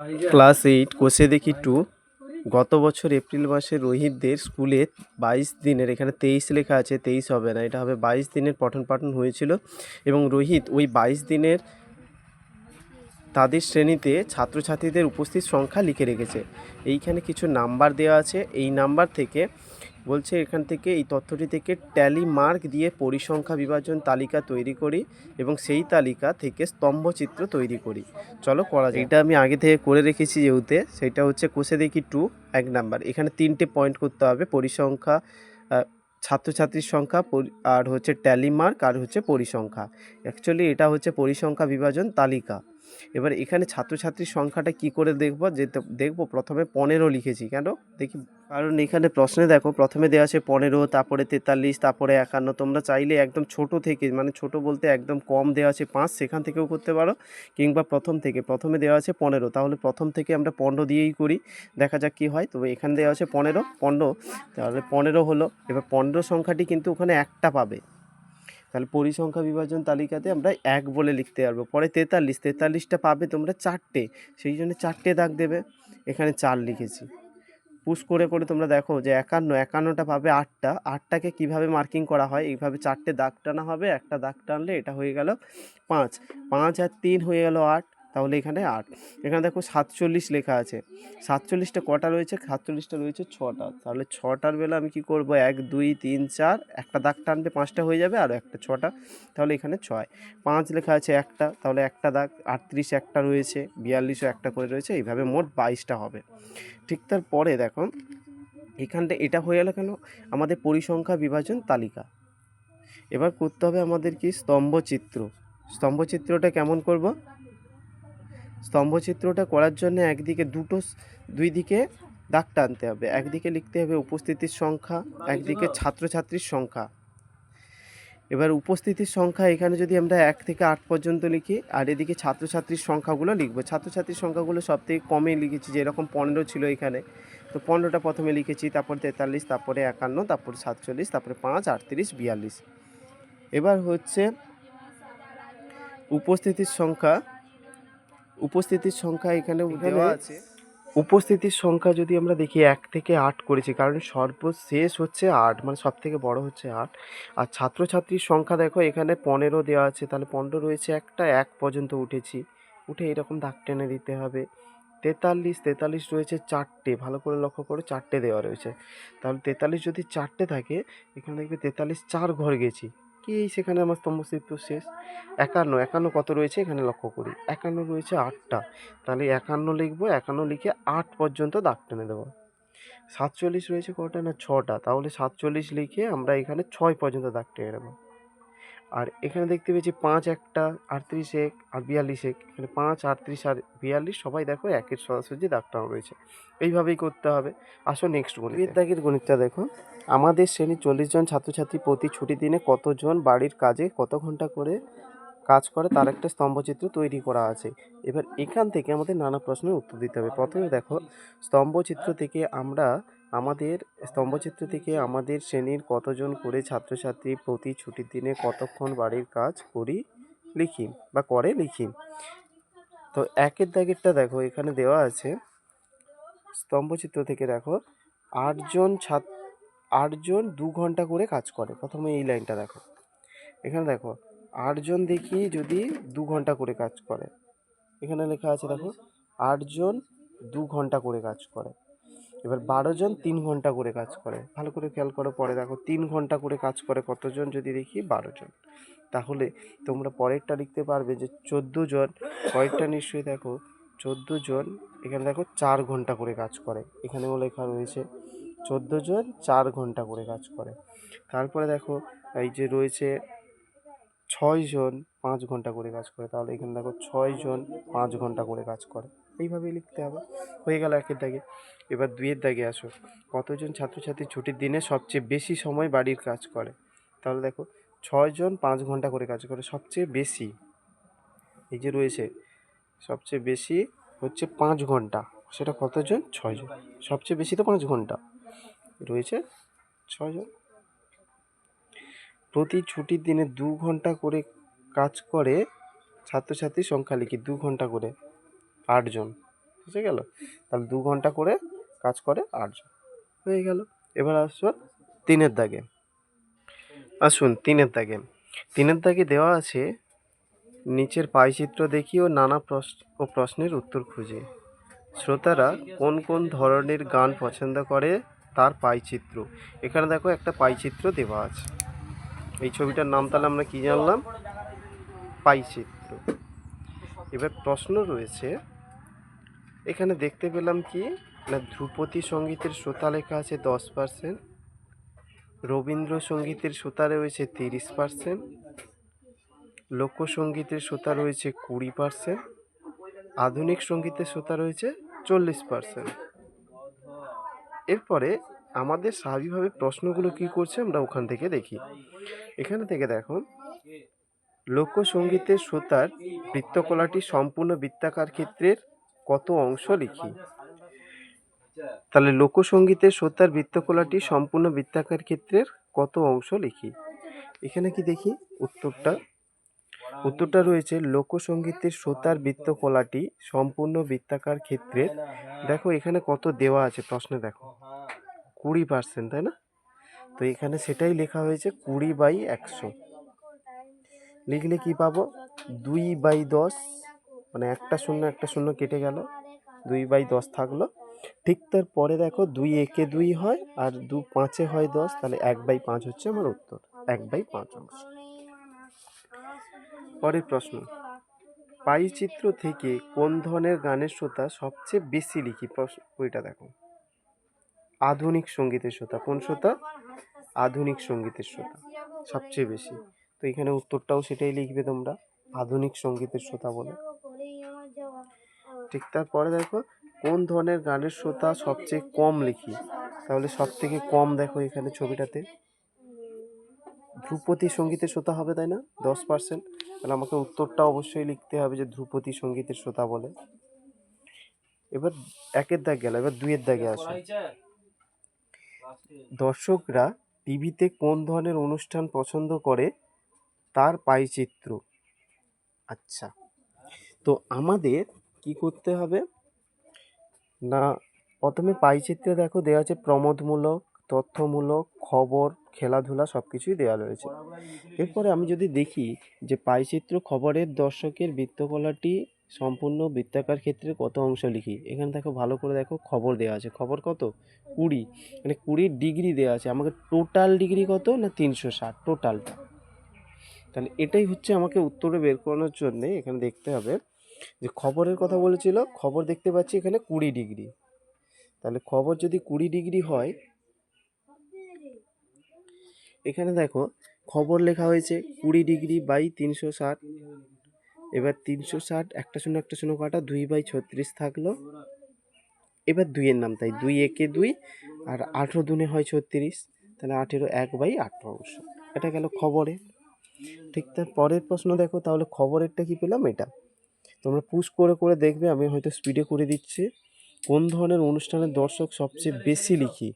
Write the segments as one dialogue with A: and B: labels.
A: Class 8 কোষে দেখি 2 গত বছর এপ্রিল মাসে রোহিতদের স্কুলে 22 দিনের, এখানে 23 লেখা আছে, 23 হবে না, এটা হবে 22 দিনের পঠন পাঠন হয়েছিল এবং রোহিত ওই 22 দিনের তাদের শ্রেণীতে ছাত্রছাত্রীদের উপস্থিত সংখ্যা লিখে রেখেছে। এইখানে কিছু নাম্বার দেওয়া আছে, এই নাম্বার থেকে বলছে এখান থেকে এই তথ্যটি থেকে ট্যালি মার্ক দিয়ে পরিসংখ্যা বিভাজন তালিকা তৈরি করি এবং সেই তালিকা থেকে স্তম্ভচিত্র তৈরি করি। চলো করা যায়। এটা আমি আগে থেকে করে রেখেছি যেহেতু, সেটা হচ্ছে কোষে দেখি 2 1 নাম্বার। এখানে 3টে পয়েন্ট করতে হবে, পরিসংখ্যা, ছাত্রছাত্রীর সংখ্যা, আর হচ্ছে ট্যালি মার্ক, আর হচ্ছে পরিসংখ্যা। অ্যাকচুয়ালি এটা হচ্ছে পরিসংখ্যা বিভাজন তালিকা। এবার এখানে ছাত্রছাত্রীর সংখ্যাটা কি করে দেখবো প্রথমে 15 লিখেছি কেন দেখি, কারণ এখানে প্রশ্নে দেখো প্রথমে দেওয়া আছে 15, তারপরে 43, তারপরে 51। তোমরা চাইলে একদম ছোট থেকে, মানে ছোট বলতে একদম কম দেওয়া আছে 5, সেখান থেকেও করতে পারো, কিংবা প্রথমে দেওয়া আছে 15, তাহলে প্রথম থেকে আমরা 15 দিয়েই করি, দেখা যাক কি হয়। তবে এখানে দেওয়া আছে 15, তাহলে 15 হলো। এবার 15 সংখ্যাটি কিন্তু ওখানে একটা পাবে, তাহলে পরিসংখ্যা বিভাজন তালিকাতে আমরা 1 বলে লিখতে পারবো। পরে 43টা পাবে তোমরা 4টে, সেই জন্য 4টে দাগ দেবে, এখানে 4 লিখেছি। পুশ করে তোমরা দেখো যে 51টা পাবে 8টাকে কীভাবে মার্কিং করা হয়, এইভাবে 4টে দাগ টানা হবে, একটা দাগ টানলে এটা হয়ে গেল 5, 5 আর 3 হয়ে গেল 8, তাহলে এখানে 8। এখানে দেখো 47 লেখা আছে, 47টা কটা রয়েছে, 47টা রয়েছে 6টা, তাহলে 6টার বেলা আমি কি করব, 1 2 3 4, একটা দাগ টানবে 5টা হয়ে যাবে, আর একটা 6টা, তাহলে এখানে 6। 5 লেখা আছে একটা, তাহলে একটা দাগ, 38 একটা রয়েছে, 42ও একটা করে রয়েছে, এইভাবে মোট 22টা হবে। ঠিক তারপরে দেখো এখানটা এটা হয়ে গেল কেন, আমাদের পরিসংখ্যা বিভাজন তালিকা। এবার করতে হবে আমাদের কি স্তম্ভচিত্র। স্তম্ভচিত্রটা কেমন করব, স্তম্ভচিত্রটা করার জন্য একদিকে দুই দিকে দাগ টানতে হবে, একদিকে লিখতে হবে উপস্থিতির সংখ্যা, একদিকে ছাত্রছাত্রীর সংখ্যা। এবার উপস্থিতির সংখ্যা এখানে যদি আমরা 1 থেকে 8 পর্যন্ত লিখি, আর এদিকে ছাত্রছাত্রীর সংখ্যাগুলো লিখবো। ছাত্রছাত্রীর সংখ্যাগুলো সব থেকে কমে লিখেছি, যেরকম 15 ছিল এখানে, তো 15টা প্রথমে লিখেছি, তারপর 43, তারপরে 51, তারপর 47, তারপরে 5, 38, 42। এবার হচ্ছে উপস্থিতির সংখ্যা এখানে দেওয়া আছে। উপস্থিতির সংখ্যা যদি আমরা দেখি 1 থেকে 8 করেছি, কারণ সর্বশেষ হচ্ছে 8, মানে সব থেকে বড় হচ্ছে 8। আর ছাত্রছাত্রীর সংখ্যা দেখো এখানে 15 দেওয়া আছে, তাহলে 15 রয়েছে একটা, 1 পর্যন্ত উঠে এরকম দাগ টেনে দিতে হবে। 43 রয়েছে 4টে, ভালো করে লক্ষ্য করো, 4টে দেওয়া রয়েছে, তাহলে 43 যদি 4টে থাকে, এখানে দেখবে 43 4 ঘর গেছি কি, সেখানে আমার স্তম্ভচিত্র শেষ। 51 কত রয়েছে এখানে লক্ষ্য করি, 51 রয়েছে 8টা, তাহলে 51 লিখবো, 51 লিখে 8 পর্যন্ত দাগ টেনে দেবো। 47 রয়েছে কটা না 6টা, তাহলে 47 লিখে আমরা এখানে 6 পর্যন্ত দাগ টেনে দেবো। আর এখানে দেখতে পেয়েছি 5 একটা, 38 এক, আর 42 এক, এখানে 5 38 আর 42 সবাই দেখো একের সোজাসুজি দাগ টানা রয়েছে, এইভাবেই করতে হবে। আসো নেক্সট গণিত, দাগের গণিতটা দেখো। আমাদের শ্রেণীর 40 জন ছাত্রছাত্রী প্রতি ছুটির দিনে কতজন বাড়ির কাজে কত ঘন্টা করে কাজ করে তার একটা স্তম্ভচিত্র তৈরি করা আছে। এবার এখান থেকে আমাদের নানা প্রশ্নের উত্তর দিতে হবে। প্রথমে দেখো স্তম্ভচিত্র থেকে আমাদের শ্রেণীর কতজন করে ছাত্রছাত্রী প্রতি ছুটির দিনে কতক্ষণ বাড়ির কাজ লিখি। তো একের দাগেরটা দেখো এখানে দেওয়া আছে, স্তম্ভচিত্র থেকে দেখো 8জন 2 ঘন্টা করে কাজ করে। প্রথমে এই লাইনটা দেখো, এখানে দেখো 8জন দেখি যদি 2 ঘন্টা করে কাজ করে, এখানে লেখা আছে দেখো 8জন 2 ঘন্টা করে কাজ করে। এবার 12জন 3 ঘন্টা করে কাজ করে, ভালো করে খেয়াল করো। পরে দেখো 3 ঘন্টা করে কাজ করে কতজন, যদি দেখি 12জন, তাহলে তোমরা পরেরটা লিখতে পারবে যে 14জন। পরেরটা নিশ্চয়ই দেখো 14জন, এখানে দেখো 4 ঘন্টা করে কাজ করে, এখানেও লেখা রয়েছে 14জন 4 ঘন্টা করে কাজ করে। তারপরে দেখো এই যে রয়েছে 6জন 5 ঘন্টা করে কাজ করে, তাহলে এখানে দেখো 6জন 5 ঘন্টা করে কাজ করে, এইভাবেই লিখতে হবে। হয়ে গেল একের দাগে। এবার 2-এর দাগে আসো, কতজন ছাত্রছাত্রী ছুটির দিনে সবচেয়ে বেশি সময় বাড়ির কাজ করে, তাহলে দেখো 6জন 5 ঘন্টা করে কাজ করে, সবচেয়ে বেশি এই যে রয়েছে সবচেয়ে বেশি হচ্ছে 5 ঘন্টা, সেটা কতজন, 6জন, সবচেয়ে বেশি তো 5 ঘন্টা রয়েছে 6জন। প্রতি ছুটির দিনে 2 ঘন্টা করে কাজ করে ছাত্রছাত্রীর সংখ্যা লিখি, 2 ঘন্টা করে 8জন। বুঝে গেল? তাহলে 2 ঘন্টা করে কাজ করে 8 জন, হয়ে গেল। এবার আসো 3-এর দাগে। আসুন 3-এর দাগে। 3-এর দাগে দেওয়া আছে নিচের পাইচিত্র দেখি ও নানা প্রশ্নের উত্তর খুঁজে। শ্রোতারা কোন কোন ধরনের গান পছন্দ করে তার পাইচিত্র। এখানে দেখো একটা পাইচিত্র দেওয়া আছে। এই ছবিটার নাম তাহলে আমরা কি জানলাম? পাইচিত্র। এবার প্রশ্ন রয়েছে, এখানে দেখতে পেলাম কি না, ধ্রুপদী সঙ্গীতের শ্রোতা লেখা আছে 10%, রবীন্দ্রসঙ্গীতের শ্রোতা রয়েছে 30%, লোকসঙ্গীতের শ্রোতা রয়েছে 20%, আধুনিক সঙ্গীতের শ্রোতা রয়েছে 40%। এরপরে আমাদের স্বাভাবিকভাবে প্রশ্নগুলো কি করছে আমরা ওখান থেকে দেখি। এখানে থেকে দেখো, লোকসঙ্গীতের শ্রোতার বৃত্তকলাটি সম্পূর্ণ বৃত্তাকার ক্ষেত্রের কত অংশ লিখি। তাহলে লোকসঙ্গীতের শ্রোতার বৃত্তকলাটি সম্পূর্ণ বৃত্তাকার ক্ষেত্রের কত অংশ লিখি। এখানে কি দেখি উত্তরটা রয়েছে লোকসঙ্গীতের শ্রোতার বৃত্তকলাটি সম্পূর্ণ বৃত্তাকার ক্ষেত্রের, দেখো এখানে কত দেওয়া আছে প্রশ্নে, দেখো 20%, তাই না? তো এখানে সেটাই লেখা হয়েছে 20/100। লিখলে কি পাবো? 2/10, মানে একটা শূন্য কেটে গেল, 2/10 থাকলো। ঠিক তারপরে দেখো 2 একে 2 হয় আর 2 5-এ হয় 10, তাহলে 1/5 হচ্ছে আমার উত্তর, 1/5 অংশ। পরের প্রশ্ন, পাইচিত্র থেকে কোন ধরনের গানের শ্রোতা সবচেয়ে বেশি লিখি। ওইটা দেখো, আধুনিক সঙ্গীতের শ্রোতা। কোন শ্রোতা? আধুনিক সঙ্গীতের শ্রোতা সবচেয়ে বেশি। তো এখানে উত্তরটাও সেটাই লিখবে তোমরা, আধুনিক সঙ্গীতের শ্রোতা বলে। ঠিক তারপরে দেখো, কোন ধরনের গানের শ্রোতা সবচেয়ে কম লিখি। তাহলে সব থেকে কম দেখো এখানে ছবিটাতে ধ্রুপদী সঙ্গীতের শ্রোতা হবে, তাই না? 10%। তাহলে আমাকে উত্তরটা অবশ্যই লিখতে হবে যে ধ্রুপদী সঙ্গীতের শ্রোতা বলে। এবার 1-এর দাগ গেল, এবার 2-এর দাগে আসো। দর্শকরা টিভিতে কোন ধরনের অনুষ্ঠান পছন্দ করে তার পাইচিত্র। আচ্ছা, তো আমাদের কি করতে হবে না, প্রথমে পাইচিত্রে দেখো দেওয়া আছে প্রমোদমূলক, তথ্যমূলক, খবর, খেলাধুলা সব কিছুই দেওয়া রয়েছে। এরপরে আমি যদি দেখি যে পাইচিত্র খবরের দর্শকের বৃত্তকলাটি সম্পূর্ণ বৃত্তাকার ক্ষেত্রে কত অংশ লিখি। এখানে দেখো ভালো করে দেখো, খবর দেওয়া আছে, খবর কত? 20, মানে 20 ডিগ্রি দেওয়া আছে। আমাকে টোটাল ডিগ্রি কত না 360 টোটালটা। তাহলে এটাই হচ্ছে আমাকে উত্তরে বের করানোর জন্যে এখানে দেখতে হবে যে খবরের কথা বলেছিল, খবর দেখতে পাচ্ছি এখানে 20 ডিগ্রি। তাহলে খবর যদি 20 ডিগ্রি হয়, এখানে দেখো খবর লেখা হয়েছে 20 ডিগ্রি বাই 360। এবার 360 একটা শূন্য কাটা, 2/36 থাকলো। এবার 2-এর নাম, তাই 2 একে 2 আর 18 দুনে হয় 36, তাহলে 18 1/18 অংশ। এটা গেল খবরে। ঠিক তার পরের প্রশ্ন দেখো, তাহলে খবরেরটা কি পেলাম, এটা তোমরা পুশ করে করে দেখবে, আমি হয়তো স্পিডে করে দিচ্ছি। কোন ধরনের অনুষ্ঠানের দর্শক সবচেয়ে বেশি লিখি।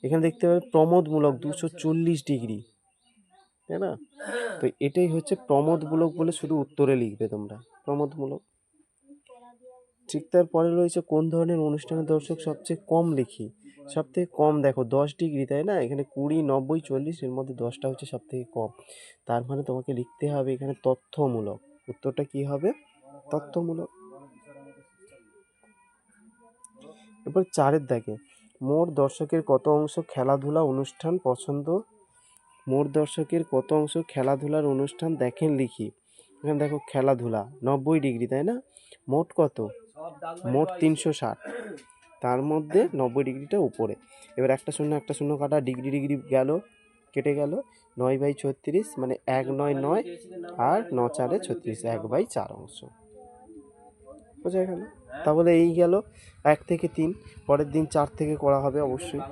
A: এখানে দেখতে পাবে প্রমোদমূলক 240 ডিগ্রি, তাই না? তো এটাই হচ্ছে প্রমোদমূলক বলে শুধু উত্তরে লিখবে তোমরা, প্রমোদমূলক। ঠিক তারপরে রয়েছে কোন ধরনের অনুষ্ঠানের দর্শক সবচেয়ে কম লিখি। সব থেকে কম দেখো 10 ডিগ্রি, তাই না? এখানে 20, 90, 40, এর মধ্যে 10টা হচ্ছে সব থেকে কম। তার মানে তোমাকে লিখতে হবে এখানে তথ্যমূলক। উত্তরটা কি হবে? তথ্যমূলক। এরপর 4-এর দাগে, মোট দর্শকের কত অংশ খেলাধুলা অনুষ্ঠান পছন্দ। মোট দর্শকের কত অংশ খেলাধুলার অনুষ্ঠান দেখেন লিখি। এখানে দেখো খেলাধুলা 90 ডিগ্রি, তাই না? মোট কত? মোট 360, তার মধ্যে 90 ডিগ্রিটা উপরে। এবার একটা শূন্য কাটা, ডিগ্রি ডিগ্রি গেল, কেটে গেল, 9/36, মানে 1/9 আর 9/4 36, 1/4 অংশ। বোঝা গেল? তাহলে এই গেল 1 থেকে 3, পরের দিন 4 থেকে করা হবে অবশ্যই।